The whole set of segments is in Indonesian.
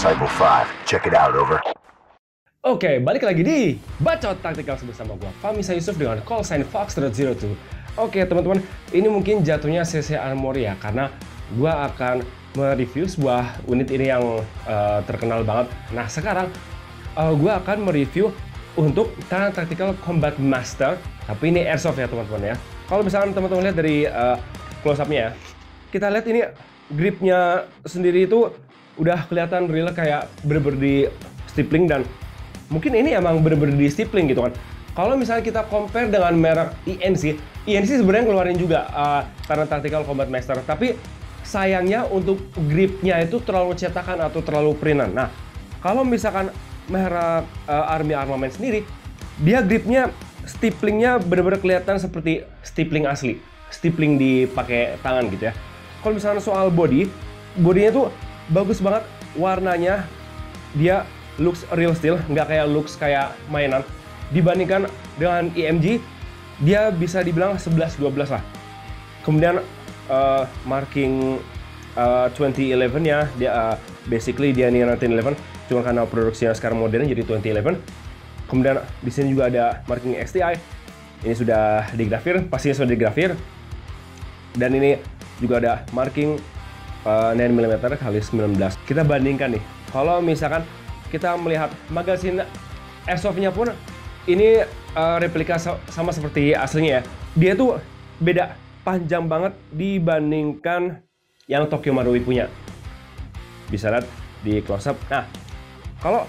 Disciple 5. Check it out, over. Oke, balik lagi di Bacot Tactical bersama gua Fahmi Yusuf dengan call sign Fox.02. Oke teman-teman, ini mungkin jatuhnya CC Armor ya, karena gua akan mereview sebuah unit ini yang terkenal banget. Nah sekarang gua akan mereview untuk Taran Tactical Combat Master, tapi ini airsoft ya teman-teman ya. Kalau misalkan teman-teman lihat dari close up-nya ya, kita lihat ini gripnya sendiri itu udah kelihatan real, kayak bener-bener di stippling, dan mungkin ini emang bener-bener di stippling gitu kan. Kalau misalnya kita compare dengan merek INC sebenarnya ngeluarin juga Taran Tactical Combat Master, tapi sayangnya untuk gripnya itu terlalu cetakan atau terlalu printan. Nah, kalau misalkan merek Army Armament sendiri, dia gripnya stiplingnya bener-bener kelihatan seperti stippling asli, stippling dipakai tangan gitu ya. Kalau misalnya soal bodinya tuh bagus banget, warnanya dia looks real steel, nggak kayak looks kayak mainan. Dibandingkan dengan EMG, dia bisa dibilang 11-12 lah. Kemudian marking 2011 ya, dia basically dia ini 1911, cuma karena produksinya sekarang modern jadi 2011. Kemudian di sini juga ada marking STI, ini sudah digrafir, pastinya sudah digrafir. Dan ini juga ada marking 9mm kali 19. Kita bandingkan nih, kalau misalkan kita melihat magazine airsoft-nya pun ini replika sama seperti aslinya ya. Dia tuh beda panjang banget dibandingkan yang Tokyo Marui punya. Bisa lihat di close up. Nah, kalau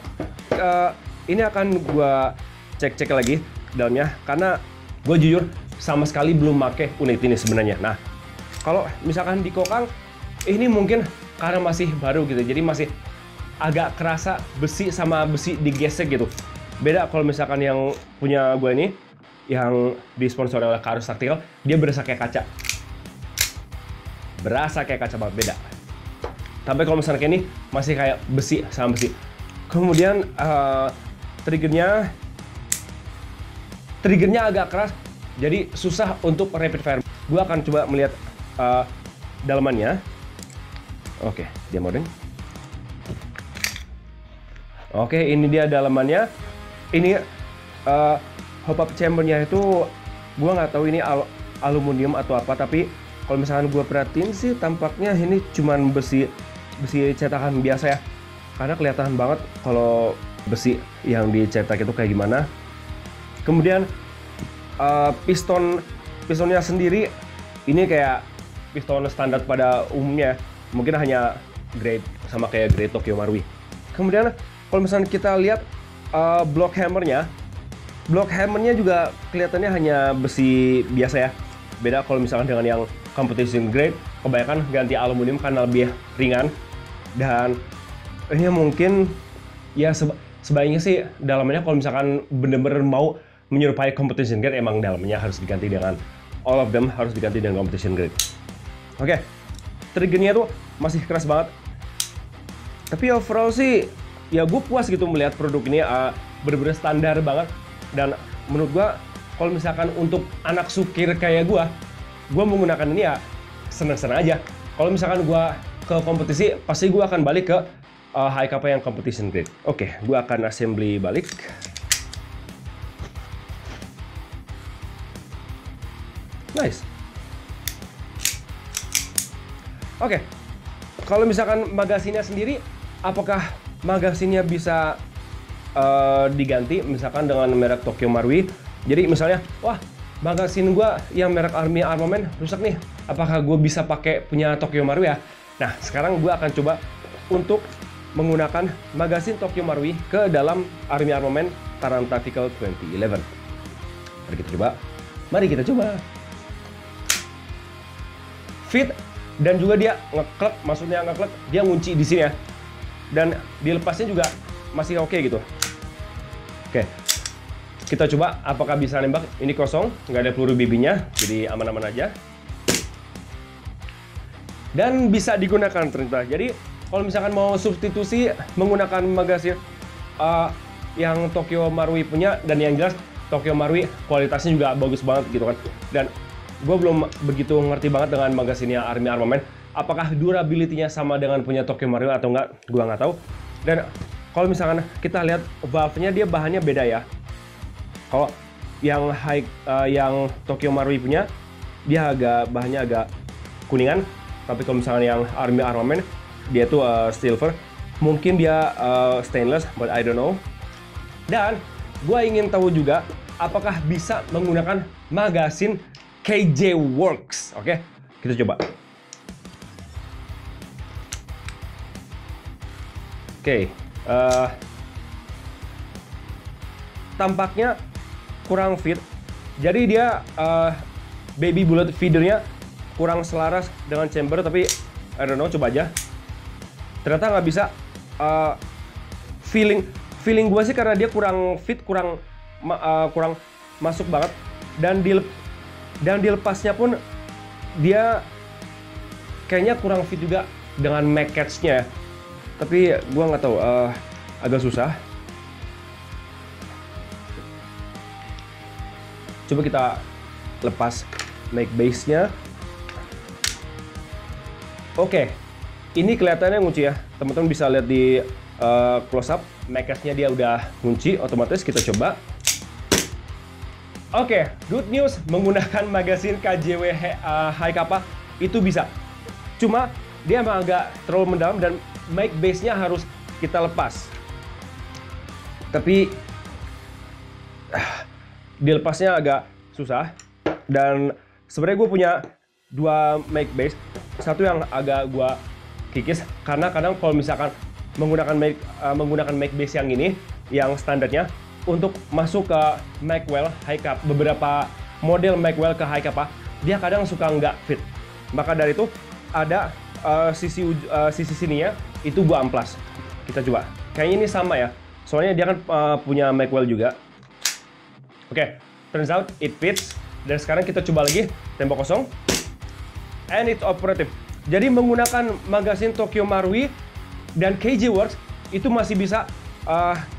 ini akan gua cek lagi dalamnya, karena gue jujur sama sekali belum pakai unit ini sebenarnya. Nah, kalau misalkan di kokang ini mungkin karena masih baru gitu, jadi masih agak kerasa besi sama besi digesek gitu. Beda kalau misalkan yang punya gue ini, yang disponsori oleh Karus Tactical, dia berasa kayak kaca. Berasa kayak kaca banget, beda. Tapi kalau misalnya kayak ini, masih kayak besi sama besi. Kemudian triggernya agak keras, jadi susah untuk rapid fire. Gue akan coba melihat dalamannya. Oke, dia modeng. Oke, ini dia dalamannya. Ini hop up chambernya itu gue nggak tahu ini aluminium atau apa, tapi kalau misalkan gue perhatiin sih tampaknya ini cuman besi cetakan biasa ya, karena kelihatan banget kalau besi yang dicetak itu kayak gimana. Kemudian pistonnya sendiri ini kayak piston standar pada umumnya, mungkin hanya grade sama kayak grade Tokyo Marui. Kemudian kalau misalnya kita lihat block hammernya juga kelihatannya hanya besi biasa ya. Beda kalau misalkan dengan yang competition grade, kebanyakan ganti aluminium karena lebih ringan. Dan ini mungkin ya sebaiknya sih dalamannya kalau misalkan bener-bener mau menyerupai competition grade, emang dalamannya harus diganti dengan all of them harus diganti dengan competition grade. Oke, triggernya tuh masih keras banget. Tapi overall sih ya gue puas gitu melihat produk ini bener-bener standar banget. Dan menurut gue kalau misalkan untuk anak sukir kayak gue menggunakan ini ya seneng-seneng aja. Kalau misalkan gue ke kompetisi, pasti gue akan balik ke HKP yang competition grade. Oke, gue akan assembly balik. Nice. Oke, kalau misalkan magasinnya sendiri, apakah magasinnya bisa diganti misalkan dengan merek Tokyo Marui? Jadi misalnya, wah magasin gua yang merek Army Armament rusak nih, apakah gue bisa pakai punya Tokyo Marui ya? Nah, sekarang gua akan coba untuk menggunakan magasin Tokyo Marui ke dalam Army Armament Taran Tactical 2011. Mari kita coba. Fit, dan juga dia ngeklek, maksudnya ngeklek, dia ngunci di sini ya. Dan dilepasnya juga masih oke gitu. Oke, kita coba apakah bisa nembak. Ini kosong, nggak ada peluru BB-nya, jadi aman-aman aja. Dan bisa digunakan ternyata. Jadi kalau misalkan mau substitusi menggunakan magasin yang Tokyo Marui punya, dan yang jelas Tokyo Marui kualitasnya juga bagus banget gitu kan. Dan gue belum begitu ngerti banget dengan magasinnya Army Armament. Apakah durability-nya sama dengan punya Tokyo Marui atau enggak, gue nggak tahu. Dan kalau misalkan kita lihat valve-nya, dia bahannya beda ya. Kalau yang Tokyo Marui punya, dia bahannya agak kuningan. Tapi kalau misalkan yang Army Armament, dia tuh silver. Mungkin dia stainless, but I don't know. Dan gue ingin tahu juga, apakah bisa menggunakan magasin KJ Works. Oke, kita coba. Oke, tampaknya kurang fit. Jadi dia baby bullet feedernya kurang selaras dengan chamber, tapi I don't know, coba aja. Ternyata nggak bisa. Feeling gue sih karena dia kurang fit, kurang masuk banget. Dan dilepasnya pun dia kayaknya kurang fit juga dengan mag catch-nya. Tapi gue nggak tahu, agak susah. Coba kita lepas mag base-nya. Oke, ini kelihatannya ngunci ya. Teman-teman bisa lihat di close up, mag catch-nya dia udah ngunci otomatis. Kita coba. Oke, good news, menggunakan magasin KJW High Kappa itu bisa. Cuma dia emang agak terlalu mendalam dan mag base-nya harus kita lepas. Tapi dilepasnya agak susah. Dan sebenarnya gue punya dua mag base. Satu yang agak gue kikis karena kadang kalau misalkan menggunakan mag base yang ini, yang standarnya, untuk masuk ke Magwell High Kappa, beberapa model Magwell ke High Kappa, dia kadang suka nggak fit. Maka dari itu ada sisi sininya itu gua amplas. Kita coba. Kayaknya ini sama ya. Soalnya dia kan punya Magwell juga. Oke, turns out it fits. Dan sekarang kita coba lagi, tembok kosong. And it's operative. Jadi menggunakan magasin Tokyo Marui dan KJ Works itu masih bisa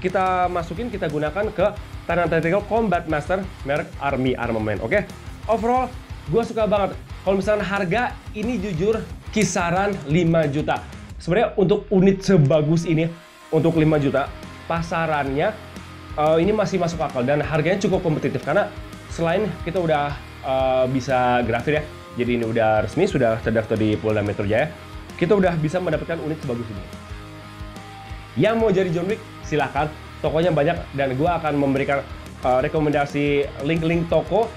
kita masukin, kita gunakan ke Tainan Tactical Combat Master merek Army Armament. Oke, overall gue suka banget. Kalau misalnya harga ini jujur kisaran 5 juta. Sebenarnya untuk unit sebagus ini, untuk 5 juta, pasarannya ini masih masuk akal dan harganya cukup kompetitif karena selain kita udah bisa grafir ya, jadi ini udah resmi, sudah terdaftar di Polda Metro Jaya, kita udah bisa mendapatkan unit sebagus ini. Yang mau jadi John Wick, silahkan. Tokonya banyak dan gue akan memberikan rekomendasi link-link toko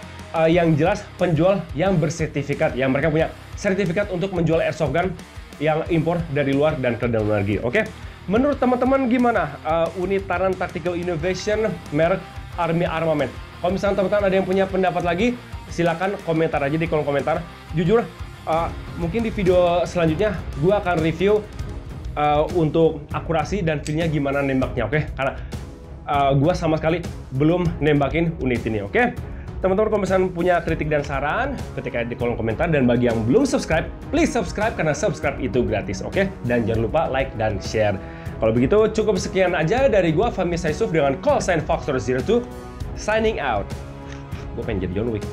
yang jelas penjual yang bersertifikat, yang mereka punya sertifikat untuk menjual airsoft gun yang impor dari luar dan ke dalam negeri. Oke, menurut teman-teman gimana unit Tainan Tactical Innovation merek Army Armament? Kalau misalnya teman-teman ada yang punya pendapat lagi, silakan komentar aja di kolom komentar. Jujur, mungkin di video selanjutnya gue akan review untuk akurasi dan feel-nya gimana nembaknya, oke? Karena gue sama sekali belum nembakin unit ini, oke? Teman-teman kalau misalnya punya kritik dan saran, ketika di kolom komentar. Dan bagi yang belum subscribe, please subscribe karena subscribe itu gratis, oke? Dan jangan lupa like dan share. Kalau begitu cukup sekian aja dari gue, Fahmi Saisuf dengan call sign Foxtrot02, signing out. Gue pengen jadi John Wick.